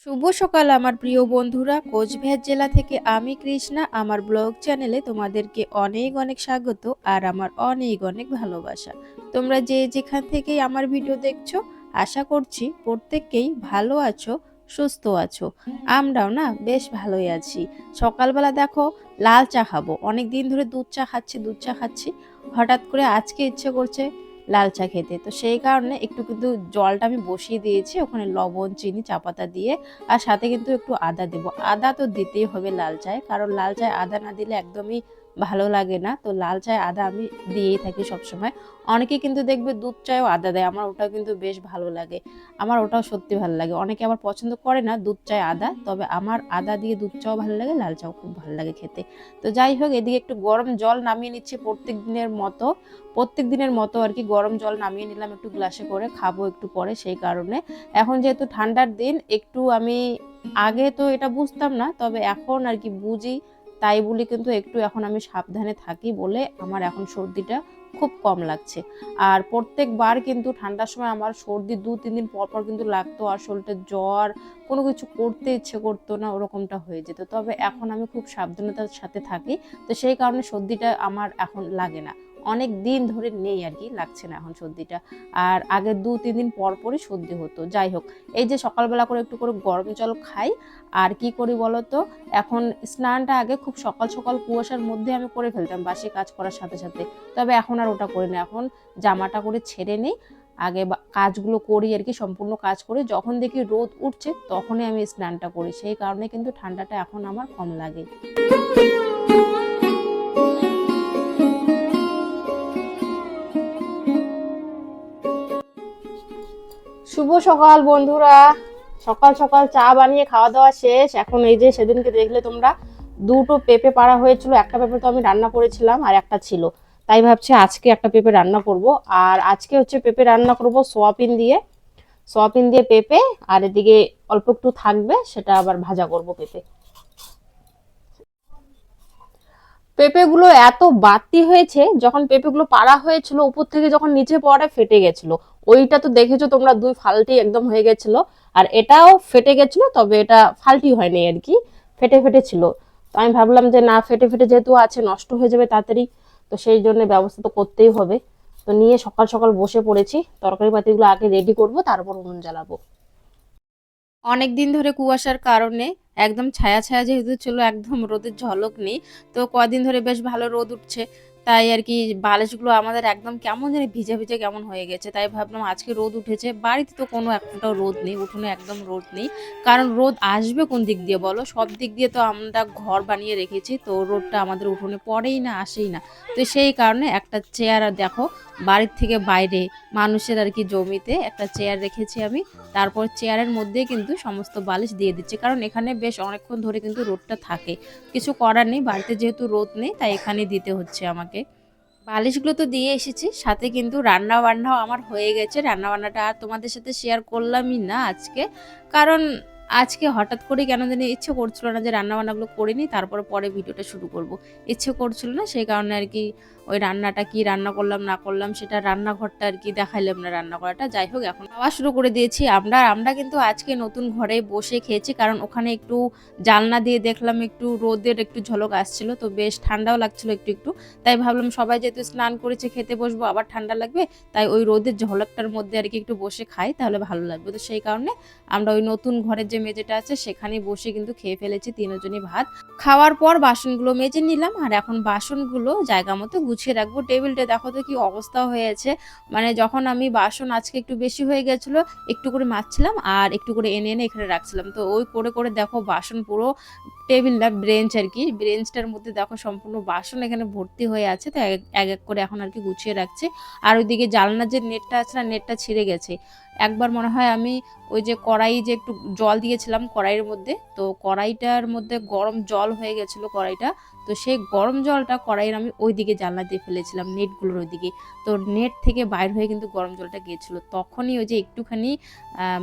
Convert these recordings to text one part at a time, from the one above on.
শুভ সকাল আমার প্রিয় বন্ধুরা, কোচবিহার জেলা থেকে আমি কৃষ্ণা। আমার ব্লগ চ্যানেলে তোমাদেরকে অনেক অনেক স্বাগত আর আমার অনেক অনেক ভালোবাসা। তোমরা যে যেখান থেকেই আমার ভিডিও দেখছো, আশা করছি প্রত্যেককেই ভালো আছো, সুস্থ আছো। আমরাও না বেশ ভালোই আছি। সকালবেলা দেখো লাল চা খাবো, অনেক দিন ধরে দুধ চা খাচ্ছি। হঠাৎ করে আজকে ইচ্ছে করছে লাল চা খেতে, তো সেই কারণে একটু কিন্তু জলটা আমি বসিয়ে দিয়েছি, ওখানে লবণ চিনি চা পাতা দিয়ে, আর সাথে কিন্তু একটু আদা দেবো। আদা তো দিতেই হবে লাল চায়, কারণ লাল চায় আদা না দিলে একদমই ভালো লাগে না। তো লাল চায় আদা আমি দিয়েই থাকি সবসময়। অনেকে কিন্তু দেখবে দুধ চায়ও আদা দেয়, আমার ওটাও কিন্তু বেশ ভালো লাগে। আমার ওটাও সত্যি ভালো লাগে। অনেকে আবার পছন্দ করে না দুধ চায় আদা, তবে আমার আদা দিয়ে দুধ চাও ভালো লাগে, লাল চাও খুব ভালো লাগে খেতে। তো যাই হোক, এদিকে একটু গরম জল নামিয়ে নিচ্ছি প্রত্যেক দিনের মতো আর কি। গরম জল নামিয়ে নিলাম একটু গ্লাসে করে, খাবো একটু পরে, সেই কারণে। এখন যেহেতু ঠান্ডার দিন, একটু আমি আগে তো এটা বুঝতাম না, তবে এখন আর কি বুঝি, তাই বলি কিন্তু একটু এখন আমি সাবধানে থাকি বলে আমার এখন সর্দিটা খুব কম লাগছে। আর প্রত্যেকবার কিন্তু ঠান্ডার সময় আমার সর্দি 2-3 দিন পর পর কিন্তু লাগতো, আর শরীরটা জ্বর, কোনো কিছু করতে ইচ্ছে করতো না, ওরকমটা হয়ে যেত। তবে এখন আমি খুব সাবধানতার সাথে থাকি, তো সেই কারণে সর্দিটা আমার এখন লাগে না। অনেক দিন ধরে নেই আর কি, লাগছে না এখন সর্দিটা। আর আগে 2-3 দিন পর পরই সর্দি হতো। যাই হোক, এই যে সকালবেলা করে একটু করে গরম জল খাই। আর কি করি বলতো, এখন স্নানটা আগে খুব সকাল সকাল কুয়াশার মধ্যে আমি করে ফেলতাম বাসি কাজ করার সাথে সাথে, তবে এখন আর ওটা করি না। এখন জামাটা করে ছেড়ে নিই, আগে কাজগুলো করি আর কি, সম্পূর্ণ কাজ করি, যখন দেখি রোদ উঠছে তখনই আমি স্নানটা করি। সেই কারণে কিন্তু ঠান্ডাটা এখন আমার কম লাগে। শুভ সকাল বন্ধুরা। সকাল সকাল চা বানিয়ে খাওয়া দাওয়া শেষ। এখন এই যে সেদিনকে দেখলে তোমরা, দুটো পেঁপে পাড়া হয়েছিল, একটা পেঁপে তো আমি রান্না করেছিলাম আর একটা ছিল, তাই ভাবছি আজকে একটা পেঁপে রান্না করব। আর আজকে হচ্ছে পেঁপে রান্না করব সোয়াবিন দিয়ে পেঁপে। আর এদিকে অল্প একটু থাকবে, সেটা আবার ভাজা করব পেঁপে। পেঁপেগুলো এত বাড়তি হয়েছে, যখন পেঁপেগুলো পাড়া হয়েছিল উপর থেকে যখন নিচে পড়ে ফেটে গেছিল। ওইটা তো দেখেছো তোমরা, দুই ফাল্টি একদম হয়ে গেছিল। আর এটাও ফেটে গেছিল, তবে এটা ফাল্টি হয়নি আর কি, ফেটে ফেটে ছিল। তো আমি ভাবলাম যে না, ফেটে ফেটে যেহেতু আছে নষ্ট হয়ে যাবে তাড়াতাড়ি, তো সেই জন্য ব্যবস্থা তো করতেই হবে। তো নিয়ে সকাল সকাল বসে পড়েছি, তরকারি পাতিগুলো আগে রেডি করব, তারপর উনুন জ্বালাবো। অনেক দিন ধরে কুয়াশার কারণে একদম ছায়া ছায়া যেহেতু ছিল, একদম রোদের ঝলক নেই। তো কদিন ধরে বেশ ভালো রোদ উঠছে, তাই আর কি বালিশগুলো আমাদের একদম কেমন জানি ভিজে ভিজে কেমন হয়ে গেছে। তাই ভাবলাম আজকে রোদ উঠেছে, বাড়িতে তো কোনো এক ফোঁটাও রোদ নেই, উঠোনে একদম রোদ নেই। কারণ রোদ আসবে কোন দিক দিয়ে বলো, সব দিক দিয়ে তো আমরা ঘর বানিয়ে রেখেছি, তো রোদটা আমাদের উঠোনে পড়েই না, আসেই না। তো সেই কারণে একটা চেয়ার, দেখো বাড়ির থেকে বাইরে মানুষের আর কি জমিতে একটা চেয়ার রেখেছি আমি। তারপর চেয়ারের মধ্যে কিন্তু সমস্ত বালিশ দিয়ে দিচ্ছি, কারণ এখানে বেশ অনেকক্ষণ ধরে কিন্তু রোদটা থাকে। কিছু করার নেই, বাড়িতে যেহেতু রোদ নেই তাই এখানে দিতে হচ্ছে আমাকে। বালিশগুলো তো দিয়ে এসেছি, সাথে কিন্তু রান্না বান্নাও আমার হয়ে গেছে। রান্না বান্নাটা আর তোমাদের সাথে শেয়ার করলামই না আজকে, কারণ আজকে হঠাৎ করে কেন জানি ইচ্ছে করছিল না যে রান্না বান্নাগুলো করে নিই, তারপরে পরে ভিডিওটা শুরু করব। ইচ্ছে করছিল না, সেই কারণে আর কি ওই রান্নাটা কি রান্না করলাম না করলাম সেটা রান্নাঘরটা আর কি দেখাইলাম না, রান্না করাটা। যাই হোক, এখন খাওয়া শুরু করে দিয়েছি আমরা। আমরা কিন্তু আজকে নতুন ঘরে বসে খেয়েছি, কারণ ওখানে একটু জানলা দিয়ে দেখলাম একটু রোদের একটু ঝলক আসছিল, তো বেশ ঠান্ডাও লাগছিল একটু একটু। তাই ভাবলাম সবাই যেহেতু স্নান করেছে, খেতে বসবো, আবার ঠান্ডা লাগবে, তাই ওই রোদের ঝলকটার মধ্যে আর কি একটু বসে খাই, তাহলে ভালো লাগবে। তো সেই কারণে আমরা ওই নতুন ঘরের যে মেঝেটা আছে সেখানে বসে কিন্তু খেয়ে ফেলেছি তিনজনই ভাত। খাওয়ার পর বাসনগুলো মেজে নিলাম, আর এখন বাসনগুলো জায়গা মতো গুছিয়ে রাখবো। টেবিলটা দেখো তো কি অবস্থা হয়েছে, মানে যখন আমি বাসন আজকে একটু বেশি হয়ে গেছিলো, একটু করে মাজছিলাম আর একটু করে এনে এনে এখানে রাখছিলাম, তো ওই করে করে দেখো বাসন পুরো, টেবিল না ব্রেঞ্চ আর কি, ব্রেঞ্চটার মধ্যে দেখো সম্পূর্ণ বাসন এখানে ভর্তি হয়ে আছে। তো এক এক করে এখন আর কি গুছিয়ে রাখছি। আর ওইদিকে জানলার যে নেটটা আছে না, নেটটা ছিঁড়ে গেছে। একবার মনে হয় আমি ওই যে কড়াই যে একটু জল দিয়েছিলাম কড়াইয়ের মধ্যে, তো কড়াইটার মধ্যে গরম জল হয়ে গেছিলো কড়াইটা, তো সেই গরম জলটা কড়াইয়ের আমি ওইদিকে জানলা দিয়ে ফেলেছিলাম, নেটগুলোর ওইদিকে। তো নেট থেকে বাইর হয়ে কিন্তু গরম জলটা গিয়েছিলো। তখনই ওই যে একটুখানি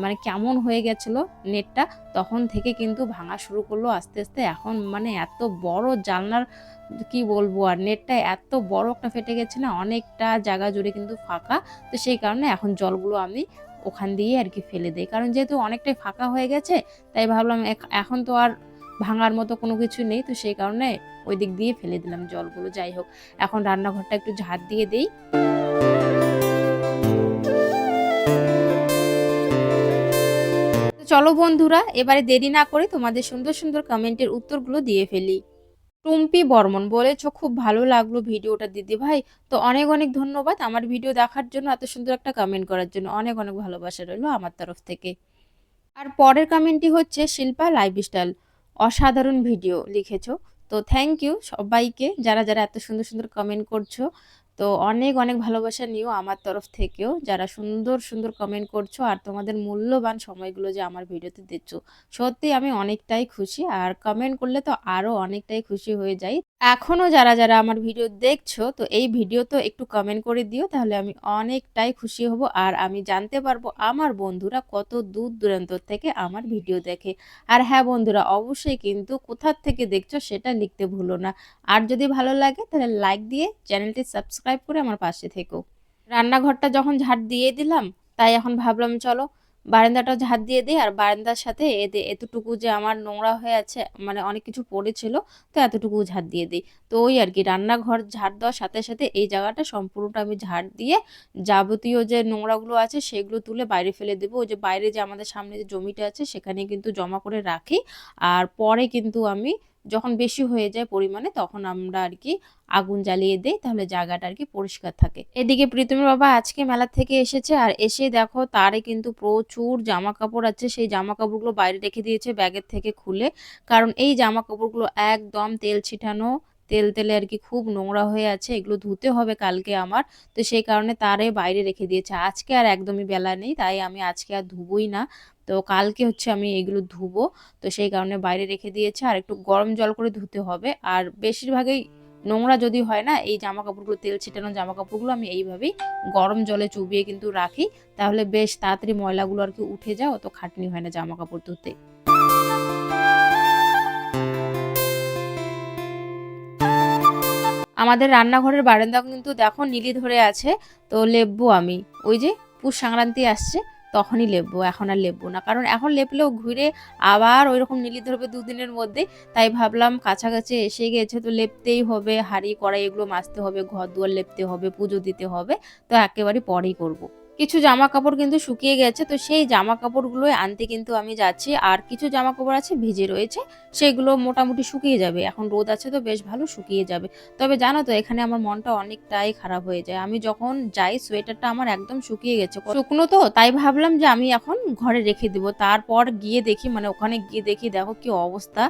মানে কেমন হয়ে গেছিলো নেটটা, তখন থেকে কিন্তু ভাঙা শুরু করলো আস্তে আস্তে। এখন মানে এত বড় জানলার কি বলবো, আর নেটটা এত বড় একটা ফেটে গেছে না, অনেকটা জায়গা জুড়ে কিন্তু ফাঁকা। তো সেই কারণে এখন জলগুলো আমি ওখান দিয়ে আর কি ফেলে দেই, কারণ যেহেতু অনেকটাই ফাঁকা হয়ে গেছে, তাই ভাবলাম এখন তো আর ভাঙার মতো কোনো কিছু নেই, তো সেই কারণে ওই দিক দিয়ে ফেলে দিলাম জলগুলো। যাই হোক, এখন রান্নাঘরটা একটু ঝাড় দিয়ে দেই। চলো বন্ধুরা, এবারে দেরি না করে তোমাদের সুন্দর সুন্দর কমেন্টের উত্তরগুলো দিয়ে ফেলি। টুম্পি বর্মন বলেছো, খুব ভালো লাগলো ভিডিওটা দিদি ভাই। তো অনেক অনেক ধন্যবাদ আমার ভিডিও দেখার জন্য, এত সুন্দর একটা কমেন্ট করার জন্য। অনেক অনেক ভালোবাসা রইলো আমার তরফ থেকে। আর পরের কমেন্টটি হচ্ছে শিল্পা লাইফস্টাইল, অসাধারণ ভিডিও লিখেছো। তো থ্যাংক ইউ সবাইকে যারা যারা এত সুন্দর সুন্দর কমেন্ট করছো। তো অনেক অনেক ভালোবাসা নিও আমার তরফ থেকেও, যারা সুন্দর সুন্দর কমেন্ট করছো আর তোমাদের মূল্যবান সময়গুলো যে আমার ভিডিওতে দিচ্ছ। সত্যি আমি অনেকটাই খুশি, আর কমেন্ট করলে তো আরো অনেকটাই খুশি হয়ে যাই। এখনো যারা যারা আমার ভিডিও দেখছো, তো এই ভিডিও তো একটু কমেন্ট করে দিও, তাহলে আমি অনেকটাই খুশি হব। আর আমি জানতে পারবো আমার বন্ধুরা কত দূর দূরান্ত থেকে আমার ভিডিও দেখে। আর হ্যাঁ বন্ধুরা, অবশ্যই কিন্তু কোথা থেকে দেখছো সেটা লিখতে ভুলো না। আর যদি ভালো লাগে তাহলে লাইক দিয়ে চ্যানেলটি সাবস্ক্রাইব করে আমার পাশে থেকো। রান্নাঘরটা যখন ঝাড় দিয়ে দিলাম, তাই এখন ভাবলাম চলো বারান্দাটাও ঝাড় দিয়ে দিই। আর বারান্দার সাথে এতটুকু যে আমার নোংরা হয়ে আছে, মানে অনেক কিছু পড়েছিল, তো এতটুকু ঝাড় দিয়ে দিই। তো ওই আর কি, রান্নাঘর ঝাড় দেওয়ার সাথে সাথে এই জায়গাটা সম্পূর্ণটা আমি ঝাড় দিয়ে যাবতীয় যে নোংরাগুলো আছে সেগুলো তুলে বাইরে ফেলে দেবো। ওই যে বাইরে যে আমাদের সামনে যে জমিটা আছে সেখানে কিন্তু জমা করে রাখি। আর পরে কিন্তু আমি যখন বেশি হয়ে যায় পরিমাণে, তখন আমরা আর কি আগুন জ্বালিয়ে দেই, তাহলে জায়গাটা আর কি পরিষ্কার থাকে। এদিকে প্রীতমের বাবা আজকে মেলা থেকে এসেছে, আর এসে দেখো তারে কিন্তু প্রচুর জামা কাপড় আছে, সেই জামা কাপড়গুলো বাইরে রেখে দিয়েছে ব্যাগের থেকে খুলে। কারণ এই জামা কাপড়গুলো একদম তেল ছিটানো, তেল তেলে আর কি খুব নোংরা হয়ে আছে, এগুলো ধুতে হবে কালকে আমার। তো সেই কারণে তারে বাইরে রেখে দিয়েছে। আজকে আর একদমই বেলা নেই, তাই আমি আজকে আর ধুবই না। তো কালকে হচ্ছে আমি এগুলো ধুবো। তো সেই কারণে বাইরে রেখে দিয়েছে, আর একটু গরম জল করে ধুতে হবে। আর বেশিরভাগই নোংরা যদি হয় না, এই জামা কাপড়গুলো, তেল ছিটানো জামা কাপড়গুলো আমি এইভাবেই গরম জলে চুবিয়ে কিন্তু রাখি, তাহলে বেশ তাড়াতাড়ি ময়লাগুলো আর কি উঠে যায়, অত খাটনি হয় না জামা কাপড় ধুতে। আমাদের রান্নাঘরের বারান্দা কিন্তু দেখো নীলি ধরে আছে। তো লেপবো আমি, ওই যে পুষ সংক্রান্তি আসছে তখনই লেপবো, এখন আর লেপবো না, কারণ এখন লেপলেও ঘুরে আবার ওই রকম নীলি ধরবে দুদিনের মধ্যে। তাই ভাবলাম কাছাকাছি এসে গেছে তো লেপতেই হবে, হাঁড়ি কড়াই এগুলো মাজতে হবে, ঘর দুয়ার লেপতে হবে, পুজো দিতে হবে। তো একেবারে পরেই করব। কিছু জামা কাপড় কিন্তু শুকিয়ে গেছে, তো সেই জামা কাপড়গুলো আনতে কিন্তু আমি যাচ্ছি। আর কিছু জামা কাপড় আছে ভিজে রয়েছে, সেগুলো মোটামুটি শুকিয়ে যাবে, এখন রোদ আছে তো বেশ ভালো শুকিয়ে যাবে। তবে জানো তো, এখানে আমার মনটা অনেকটাই খারাপ হয়ে যায়। আমি যখন যাই সোয়েটারটা আমার একদম শুকিয়ে গেছে, শুকনো তো, তাই ভাবলাম যে আমি এখন ঘরে রেখে দিব। তারপর গিয়ে দেখি, মানে ওখানে গিয়ে দেখি, দেখো কি অবস্থা,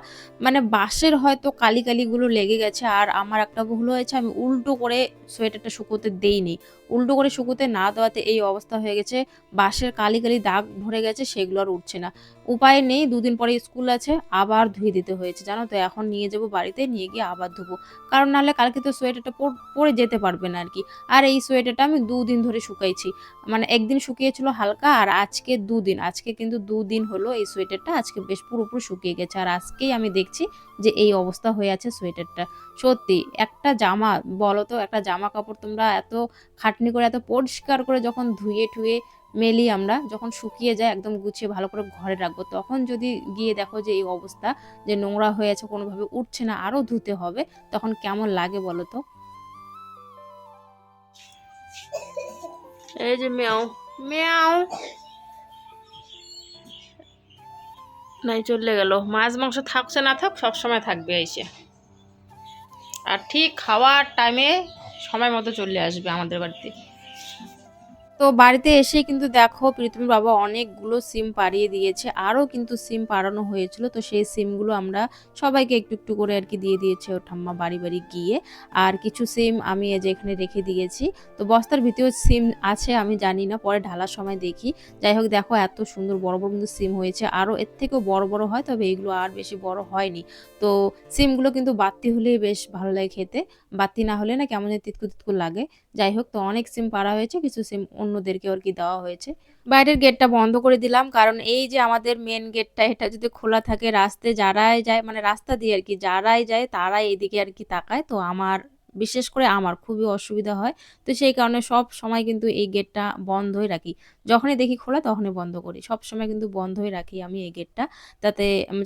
মানে বাঁশের হয়তো কালি কালিগুলো লেগে গেছে। আর আমার একটা ভুল হয়েছে, আমি উল্টো করে সোয়েটারটা শুকোতে দেইনি। উল্টো করে শুকোতে না দেওয়াতে এই অবস্থা হয়ে গেছে, বাঁশের কালি কালি দাগ ভরে গেছে, সেগুলো আর উঠছে না। উপায় নেই, দুদিন পরে স্কুল আছে, আবার ধুয়ে দিতে হয়েছে জানো তো। এখন নিয়ে যাব বাড়িতে, নিয়ে গিয়ে আবার ধুবো, কারণ নাহলে কালকে তো সোয়েটারটা পরে যেতে পারবে না আর কি। আর এই সোয়েটারটা আমি 2 দিন ধরে শুকাইছি, মানে একদিন শুকিয়েছিল হালকা, আর আজকে 2 দিন, আজকে কিন্তু 2 দিন হলো এই সোয়েটারটা আজকে বেশ পুরোপুরি শুকিয়ে গেছে। আর আজকেই আমি দেখছি যে এই অবস্থা হয়ে আছে সোয়েটারটা। সত্যি একটা জামা, বলো তো, একটা জামা কাপড় তোমরা এত খাটনি করে এত পরিষ্কার করে যখন ধুয়ে ঠুয়ে মেলি, আমরা যখন শুকিয়ে যায় একদম গুছিয়ে ভালো করে ঘরে রাখবো, তখন যদি গিয়ে দেখো যে এই অবস্থা, যে নোংরা হয়ে আছে, কোনোভাবে উঠছে না, আরো ধুতে হবে, তখন কেমন লাগে বলো তো। এই যে মেয়াও মেয়াও নাই, চলে গেল। মাছ মাংস থাকছে না থাক, সবসময় থাকবে এসে, আর ঠিক খাওয়ার টাইমে সময় মতো চলে আসবে আমাদের বাড়িতে। তো তো বাড়িতে এসে কিন্তু দেখো প্রীতমের বাবা অনেকগুলো সিম পাড়িয়ে দিয়েছে, আরও কিন্তু সিম পাড়ানো হয়েছিল। তো সেই সিমগুলো আমরা সবাইকে একটু একটু করে আর কি দিয়ে দিয়েছে ওর ঠাম্মা বাড়ি বাড়ি গিয়ে। আর কিছু সিম আমি এই যে এখানে রেখে দিয়েছি। তো বস্তার ভিতরেও সিম আছে আমি জানি না, পরে ঢালার সময় দেখি। যাই হোক দেখো এত সুন্দর বড় বড় কিন্তু সিম হয়েছে, আরও এর থেকেও বড় বড় হয়, তবে এগুলো আর বেশি বড় হয়নি। তো সিমগুলো কিন্তু বাত্তি হলেই বেশ ভালো লাগে খেতে, বাত্তি না হলে না কেমন যেন তিতকু তিতকু লাগে। যাই হোক, তো অনেক সিম পাড়া হয়েছে, কিছু সিম অন্যদেরকে আর কি দেওয়া হয়েছে। বাইরের গেটটা বন্ধ করে দিলাম, কারণ এই যে আমাদের মেন গেটটা এটা যদি খোলা থাকে রাস্তায় যারাই যায়, মানে রাস্তা দিয়ে আর কি যারাই যায় তারাই এদিকে আর কি তাকায়। তো আমার বিশেষ করে আমার খুবই অসুবিধা হয়। তো সেই কারণে সব সময় কিন্তু এই গেটটা বন্ধই রাখি। যখনই দেখি খোলা তখনই বন্ধ করি, সব সময় কিন্তু বন্ধই রাখি আমি এই গেটটা,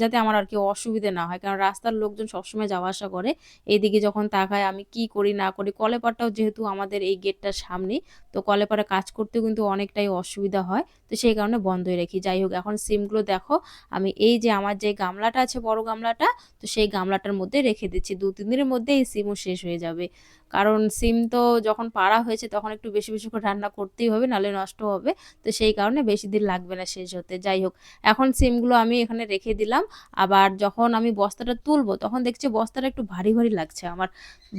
যাতে আমার আর কি অসুবিধা না হয়। কারণ রাস্তার লোকজন সবসময় যাওয়া আসা করে, এইদিকে যখন তাকায় আমি কি করি না করি। কলেপাড়টাও যেহেতু আমাদের এই গেটটার সামনেই, তো কলেপাড়ে কাজ করতেও কিন্তু অনেকটাই অসুবিধা হয়। তো সেই কারণে বন্ধই রাখি। যাই হোক, এখন সিমগুলো দেখো আমি এই যে আমার যে গামলাটা আছে বড় গামলাটা, তো সেই গামলাটার মধ্যে রেখে দিচ্ছি। 2-3 দিনের মধ্যে এই সিমও শেষ হয়ে যাবে। কারণ সিম তো যখন পাড়া হয়েছে তখন একটু বেশি বেশি করে রান্না করতেই হবে, নাহলে নষ্ট হবে। তো সেই কারণে বেশি দিন লাগবে না শেষ হতে। যাই হোক, এখন সিমগুলো আমি এখানে রেখে দিলাম। আবার যখন আমি বস্তাটা তুলবো তখন দেখছি বস্তাটা একটু ভারী ভারী লাগছে আমার।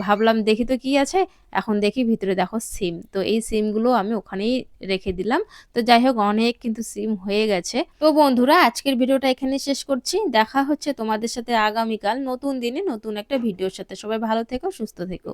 ভাবলাম দেখি তো কি আছে, এখন দেখি ভিতরে দেখো সিম। তো এই সিমগুলো আমি ওখানেই রেখে দিলাম। তো যাই হোক, অনেক কিন্তু সিম হয়ে গেছে। তো বন্ধুরা, আজকের ভিডিওটা এখানে শেষ করছি। দেখা হচ্ছে তোমাদের সাথে আগামীকাল নতুন দিনে নতুন একটা ভিডিওর সাথে। সবাই ভালো থেকো, সুস্থ থেকো।